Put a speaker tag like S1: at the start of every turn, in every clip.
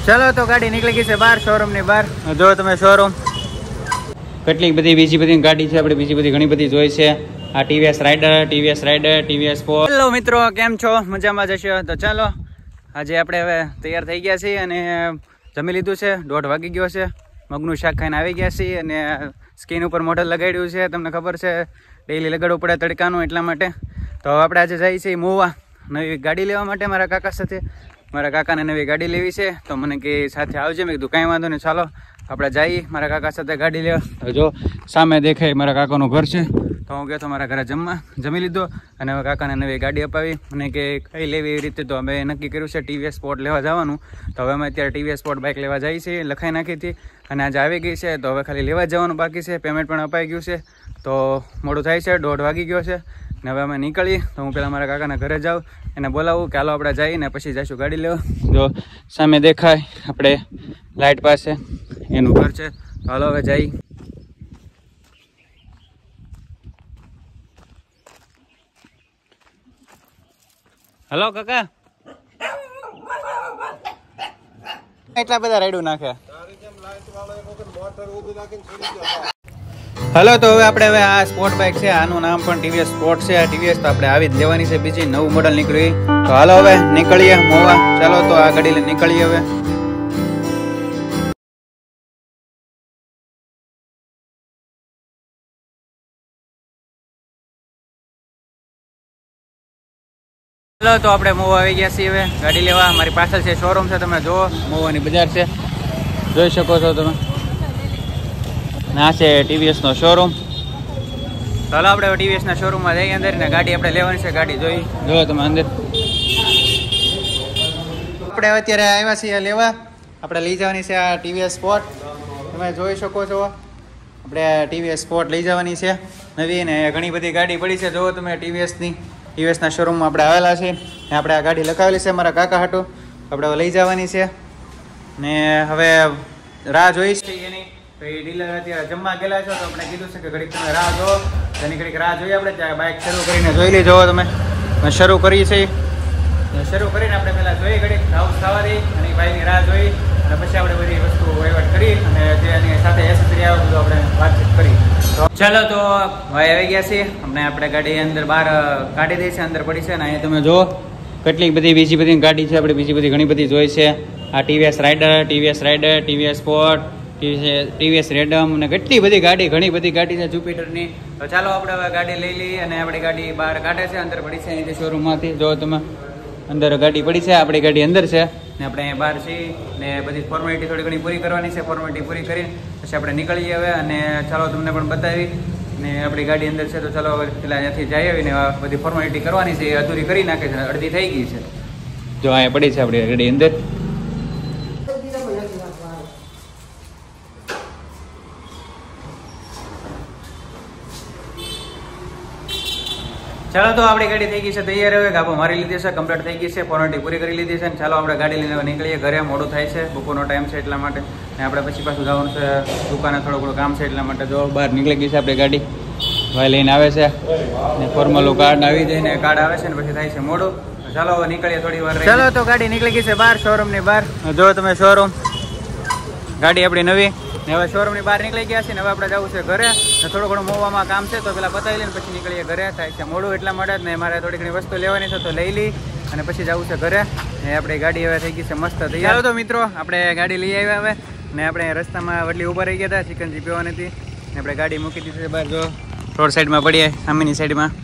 S1: चलो तो गाड़ी निकली गई છે બહાર શોરૂમ ની બહાર જો તમે શોરૂમ કેટલી બધી બીજી બધી ગાડી છે આપણે બીજી બધી ઘણી બધી જોઈ છે આ TVS rider TVS sport hello મિત્રો કેમ છો મજામાં જશો તો ચાલો આજે આપણે હવે તૈયાર થઈ ગયા છીએ અને જમી લીધું છે 1:30 વાગી ગયો છે મગનું શાક ખાઈને આવી ગયા છીએ અને સ્કિન ઉપર મોડલ લગાડ્યું છે તમને ખબર છે ડેઈલી લગાડવું પડે તડકાનું એટલા માટે તો આપણે આજે જઈએ છીએ મોવા નવી ગાડી લેવા માટે મારા કાકા સાથે મારા કાકાને નવી ગાડી લેવી છે તો મને કે સાથે આવજે મેં કીધું કાંઈ વાંધો નહીં ચાલો આપણે જઈએ મારા કાકા સાથે ગાડી લેવા જો સામે દેખાય મારા કાકાનું ઘર છે તો હું ગયો તો મારા ઘરે જમી લીધો અને હવે કાકાને નવી ગાડી અપાવી મને કે કઈ લેવી એવી રીતે તો અમે નક્કી કર્યું છે ટીવીએસ સ્પોર્ટ લેવા જવાનું તો હવે અમે અત્યારે ટીવીએસ સ્પોર્ટ બાઇક લેવા જઈએ છીએ લખાઈ નાખી હતી અને આજે આવી ગઈ છે તો હવે ખાલી લેવા જવાનું બાકી છે પેમેન્ટ પણ અપાઈ ગયું છે તો મોડું થાય છે 1:30 વાગી ગયો છે ને હવે અમે નીકળીએ તો હું પહેલાં મારા કાકાના ઘરે જાઉં એને બોલાવું કે હાલો આપણે જઈને પછી જઈશું ગાડી લેવા જો સામે દેખાય આપણે લાઇટ પાસે એનું ઘર છે તો હાલો હવે જઈ હલો કાકા એટલા બધા રાઈડું નાખે હલો તો હવે આ સ્પોર્ટ બાઇક છે આનું નામ પણ ટીવીએસ સ્પોર્ટ છે આ ટીવીએસ તો આપણે આવી જ લેવાની છે બીજી નવું મોડલ નીકળ્યું તો હાલો હવે નીકળીએ મોવા ચાલો તો આ ગાડી લઈને નીકળીએ હવે ચાલો તો આપણે મોવા આવી ગયા છીએ હવે ગાડી લેવા મારી પાછળ છે શોરૂમ છે તમે જુઓ મોવાની બજાર છે જોઈ શકો છો તમે આ છે ટીવીએસ નો શોરૂમ ચાલો આપણે ટીવીએસ ના શોરૂમમાં જઈએ અંદર ને ગાડી આપણે લેવાની છે ગાડી જોઈ જો તમે અંદર આપણે અત્યારે આવ્યા છીએ લેવા આપણે લઈ જવાની છે આ ટીવીએસ સ્પોર્ટ તમે જોઈ શકો છો આપણે ટીવીએસ સ્પોર્ટ લઈ જવાની છે નવી ને ઘણી બધી ગાડી પડી છે જુઓ તમે ટીવીએસના શોરૂમમાં આપણે આવેલા છે ને આપણે આ ગાડી લખાવેલી છે મારા કાકા હાટું આપણે લઈ જવાની છે ને હવે રાહ જોઈ છે એની તો એ ડીલર અત્યારે જમવા ગયેલા છો તો આપણે કીધું છે કે ઘડીક તમે રાહ જોવો તેની ઘડીક રાહ જોઈએ આપણે ત્યાં બાઇક શરૂ કરીને જોઈ લઈ જવો તમે શરૂ કરીએ છીએ શરૂ કરીને આપણે પહેલાં જોઈએ ઘડીક રાઉસ થવા દઈએ અને બાઇકની રાહ જોઈ અને પછી આપણે બધી વસ્તુ વહીવટ કરી અને જે એની સાથે એસેસરી આવે બધું આપણે વાતચીત કરી ચાલો તો ભાઈ આવી ગયા છીએ અમને આપણે ગાડી અંદર બહાર કાઢી દઈ છે અંદર પડી છે ને અહીંયા તમે જુઓ કેટલી બધી બીજી બધી ગાડી છે આપણે બીજી બધી ઘણી બધી જોઈ છે આ ટીવીએસ રાઇડર ટીવીએસ સ્પોર્ટ ટીવીએસ રેડમ અને કેટલી બધી ગાડી ઘણી બધી ગાડી છે જુપિટરની તો ચાલો આપણે હવે ગાડી લઈ લઈએ અને આપણી ગાડી બહાર કાઢે છે અંદર પડી છે અહીંથી શોરૂમમાંથી જો તમે અંદર ગાડી પડી છે આપણી ગાડી અંદર છે ને આપણે અહીંયા બહાર છીએ ને બધી ફોર્માલિટી થોડી ઘણી પૂરી કરવાની છે ફોર્માલિટી પૂરી કરીને પછી આપણે નીકળીએ હવે અને ચાલો તમને પણ બતાવી ને આપણી ગાડી અંદર છે તો ચાલો હવે પેલા અહીંયાથી જઈ આવીને બધી ફોર્માલિટી કરવાની છે એ અધૂરી કરી નાખે છે અડધી થઈ ગઈ છે જો અહીંયા પડી છે આપણી ગાડી અંદર ચાલો તો આપણી ગાડી થઈ ગઈ છે તૈયાર હવે ગાભો મારી લીધી છે કમ્પ્લીટ થઈ ગઈ છે ફોર્માલિટી પૂરી કરી લીધી છે અને ચાલો આપણે ગાડી લઈને નીકળીએ ઘરે મોડું થાય છે બપોરનો ટાઈમ છે એટલા માટે ને આપણે પછી પાછું જવાનું છે દુકાને થોડું ઘણું કામ છે એટલા માટે જો બહાર નીકળી ગઈ છે આપણી ગાડી ભાઈ લઈને આવે છે ને ફોર્મલો કાર્ડ આવી જાય ને કાર્ડ આવે છે ને પછી થાય છે મોડું ચાલો હવે નીકળીએ થોડી વાર ચાલો તો ગાડી નીકળી ગઈ છે બહાર શોરૂમની બહાર જો તમે શોરૂમ ગાડી આપણી નવી ને હવે શોરૂમની બહાર નીકળી ગયા છે ને હવે આપણે જવું છે ઘરે ને થોડું ઘણું મોવામાં કામ છે તો પેલા પતાવી લઈને પછી નીકળીએ ઘરે થાય છે મોડું એટલા માટે જ ને મારે થોડી ઘણી વસ્તુ લેવાની છે તો લઈ લઈ અને પછી જવું છે ઘરે ને આપણી ગાડી હવે થઈ ગઈ છે મસ્ત તૈયાર તો મિત્રો આપણે ગાડી લઈ આવ્યા હવે ને આપણે રસ્તામાં વડલી ઊભા રહી ગયા હતા ચિકનજી પીવાની હતી ને આપણે ગાડી મૂકી દીધી બહાર જો રોડ સાઈડમાં પડીએ સામેની સાઈડમાં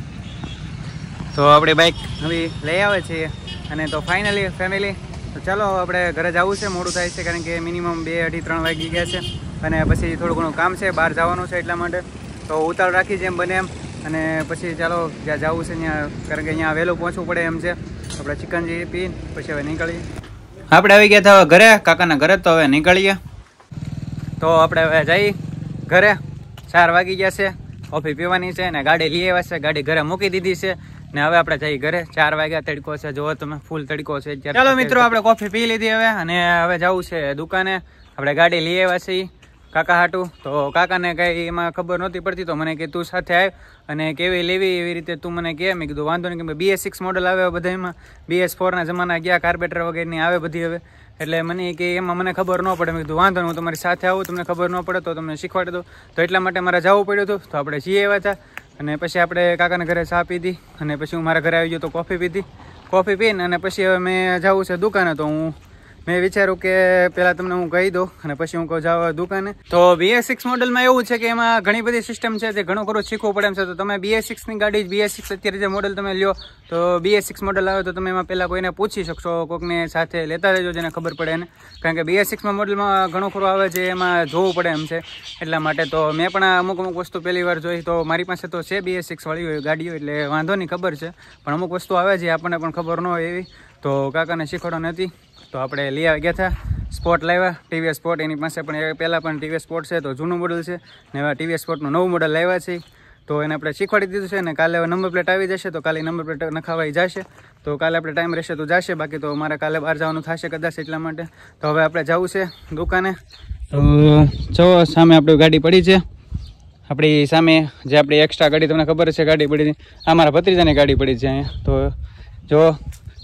S1: તો આપણી બાઇક હવે લઈ આવે છીએ અને તો ફાઇનલી ફેમિલી તો ચાલો આપણે ઘરે જવું છે મોડું થાય છે કારણ કે મિનિમમ 2, 2:30, 3 વાગી ગયા છે અને પછી થોડું ઘણું કામ છે બહાર જવાનું છે એટલા માટે તો ઉતાળ રાખી જેમ બને એમ અને પછી ચાલો જ્યાં જવું છે ત્યાં કારણ કે અહીંયા વહેલું પહોંચવું પડે એમ છે આપણે ચિકનજી પીને પછી હવે નીકળીએ આપણે આવી ગયા હતા ઘરે કાકાના ઘરે તો હવે નીકળીએ તો આપણે હવે જઈએ ઘરે 4 વાગી ગયા છે કોફી પીવાની છે ને ગાડી લઈ આવ્યા છે ગાડી ઘરે મૂકી દીધી છે ને હવે આપણે જઈએ ઘરે 4 વાગ્યા તડકો છે જોવો તમે ફૂલ તડકો છે ચાલો મિત્રો આપણે કોફી પી લીધી હવે અને હવે જવું છે દુકાને આપણે ગાડી લઈ આવ્યા છીએ કાકા હાટું તો કાકાને કઈ એમાં ખબર નહોતી પડતી તો મને કે તું સાથે આવ અને કેવી લેવી એવી રીતે તું મને કહે મેં કીધું વાંધો નહીં કે BS6 મોડલ આવે બધા એમાં BS4 ના જમાના ગયા કાર્બેટર વગેરેની આવે બધી હવે એટલે મને કે એમાં મને ખબર ન પડે. મેં કીધું વાંધો નહીં, હું તમારી સાથે આવું, તમને ખબર ન પડે તો તમને શીખવાડી દઉં. તો એટલા માટે મારે જવું પડ્યું હતું. તો આપણે જઈ આવ્યા હતા અને પછી આપણે કાકાના ઘરે ચા પીધી અને પછી હું મારા ઘરે આવી ગયો તો કોફી પીધી. કોફી પીને અને પછી હવે મેં જવું છે દુકાને. તો મેં વિચાર્યું કે પહેલાં તમને હું કહી દઉં અને પછી હું કહું જાવ દુકાને. તો BS6 મોડલમાં એવું છે કે એમાં ઘણી બધી સિસ્ટમ છે, તે ઘણું ખરું શીખવું પડે એમ છે. તો તમે BS6ની ગાડી, BS6 અત્યારે જે મોડલ તમે લ્યો તો BS6 મોડલ આવે તો તમે એમાં પહેલાં કોઈને પૂછી શકશો, કોઈકને સાથે લેતા રહેજો જેને ખબર પડે એને. કારણ કે BS6 મોડલમાં ઘણું ખરું આવે છે, એમાં જોવું પડે એમ છે. એટલા માટે તો મેં પણ અમુક વસ્તુ પહેલી વાર જોઈ. તો મારી પાસે તો છે BS6 વાળી ગાડીઓ, એટલે વાંધો નહીં, ખબર છે. પણ અમુક વસ્તુ આવે છે આપણને પણ ખબર ન હોય એવી, તો કાકાને શીખવાડવાની હતી. તો આપણે લઈ આવી ગયા હતા, સ્પોર્ટ લાવ્યા, TVS સ્પોર્ટ. એની પાસે પણ પહેલાં પણ TVS સ્પોર્ટ છે, તો જૂનું મોડલ છે ને એવા TVS સ્પોર્ટનું નવું મોડલ લાવ્યા છે. તો એને આપણે શીખવાડી દીધું છે ને કાલે હવે નંબર પ્લેટ આવી જશે. તો કાલે નંબર પ્લેટ નખાવાઈ જશે. તો કાલે આપણે ટાઈમ રહેશે તો જશે, બાકી તો મારે કાલે બહાર જવાનું થશે કદાચ, એટલા માટે. તો હવે આપણે જવું છે દુકાને. તો જો સામે આપણી ગાડી પડી છે, આપણી સામે જે આપણી એક્સ્ટ્રા ગાડી તમને ખબર છે ગાડી પડી હતી, આ મારા ભત્રીજાની ગાડી પડી છે અહીંયા. તો જો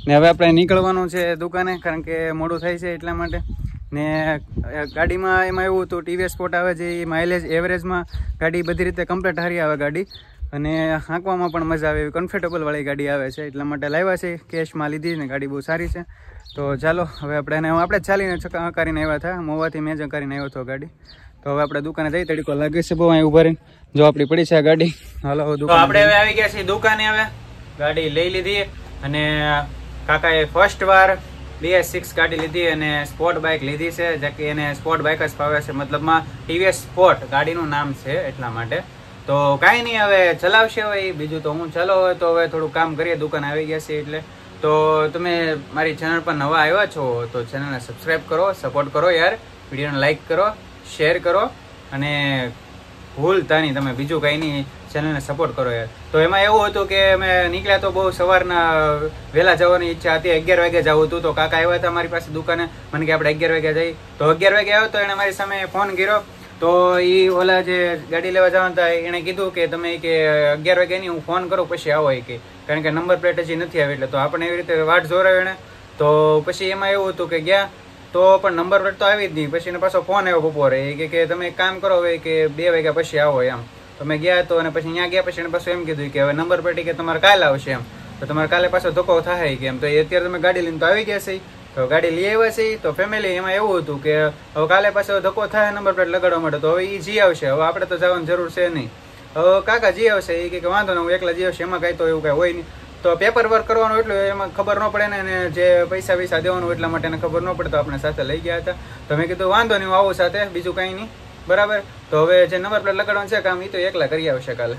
S1: ને હવે આપણે નીકળવાનું છે દુકાને, કારણ કે મોડું થાય છે એટલા માટે. ને ગાડીમાં એમાં એવું હતું, TVS સ્પોર્ટ આવે છે એ માઇલેજ એવરેજમાં ગાડી બધી રીતે કમ્પ્લીટ હારી આવે ગાડી, અને હાંકવામાં પણ મજા આવે એવી કમ્ફર્ટેબલ વાળી ગાડી આવે છે. એટલા માટે લાવ્યા છે, કેશમાં લીધી ને ગાડી બહુ સારી છે. તો ચાલો હવે આપણે જ ચાલીને હકારીને આવ્યા હતા, મોવાથી મેં જ હકારીને આવ્યો હતો ગાડી. તો હવે આપણે દુકાને જઈ, તડીકો લાગે છે બહુ અહીં ઉભા રહીને. જો આપણી પડી છે આ ગાડી. હાલો આપણે હવે આવી ગયા છીએ દુકાને. હવે ગાડી લઈ લીધી અને કાકાએ ફર્સ્ટ વાર BS6 ગાડી લીધી અને સ્પોર્ટ બાઇક લીધી છે, જે કે એને સ્પોર્ટ બાઇક જ ફાવે છે, મતલબમાં TVS સ્પોર્ટ ગાડીનું નામ છે એટલા માટે. તો કાંઈ નહીં, હવે ચલાવશે હવે બીજું તો હું. ચાલો હવે તો હવે થોડું કામ કરીએ, દુકાન આવી ગયા છે એટલે. તો તમે મારી ચેનલ પર નવા આવ્યા છો તો ચેનલને સબસ્ક્રાઈબ કરો, સપોર્ટ કરો યાર, વિડીયોને લાઈક કરો, શેર કરો અને ભૂલતા નહીં તમે બીજું કંઈ નહીં, ચેનલને સપોર્ટ કરો યાર. તો એમાં એવું હતું કે મેં નીકળ્યા તો બહુ સવારના વહેલા જવાની ઈચ્છા હતી, 11 વાગે જવું હતું. તો કાકા આવ્યા હતા મારી પાસે દુકાને, મને કે આપણે 11 વાગે જઈએ. તો 11 વાગે આવ્યો તો એણે મારી સામે ફોન કર્યો. તો એ ઓલા જે ગાડી લેવા જવાના હતા એણે કીધું કે તમે કે 11 વાગે નહીં, હું ફોન કરું પછી આવો એ કે, કારણ કે નંબર પ્લેટ હજી નથી આવી. એટલે તો આપણે એવી રીતે વાટ જોરાવી એણે. તો પછી એમાં એવું હતું કે ગયા તો પણ નંબર પ્લેટ તો આવી જ નહીં. પછી એને પાછો ફોન આવ્યો બપોરે, કે તમે એક કામ કરો હવે કે 2 વાગ્યા પછી આવો એમ. તો મેં ગયા તો અને પછી અહીંયા ગયા પછી એને પાછું એમ કીધું કે હવે નંબર પ્લેટ કે તમારે કાલે આવશે એમ. તો તમારે કાલે પાછો ધક્કો થાય કે એમ. તો અત્યારે તમે ગાડી લઈને તો આવી ગયા છે, તો ગાડી લઈ આવ્યા છે. તો ફેમિલી એમાં એવું હતું કે હવે કાલે પાછો ધક્કો થાય નંબર પ્લેટ લગાડવા માટે, તો હવે એ જી આવશે. હવે આપણે તો જવાની જરૂર છે નહીં. હવે કાકા જી આવશે એ કે વાંધો ને હું એકલા જી આવશે, એમાં કાંઈ તો એવું કાંઈ હોય નહીં. તો પેપર વર્ક કરવાનું એટલું એમાં ખબર ન પડે ને, અને જે પૈસા દેવાનું એટલા માટે એને ખબર ન પડે. તો આપણે સાથે લઈ ગયા હતા. તો મેં કીધું વાંધો નહીં, હું આવું સાથે, બીજું કાંઈ નહીં, બરાબર. તો હવે જે નંબર પ્લેટ લગાડવાનું છે કામ એ તો એકલા કરી આવશે કાલે.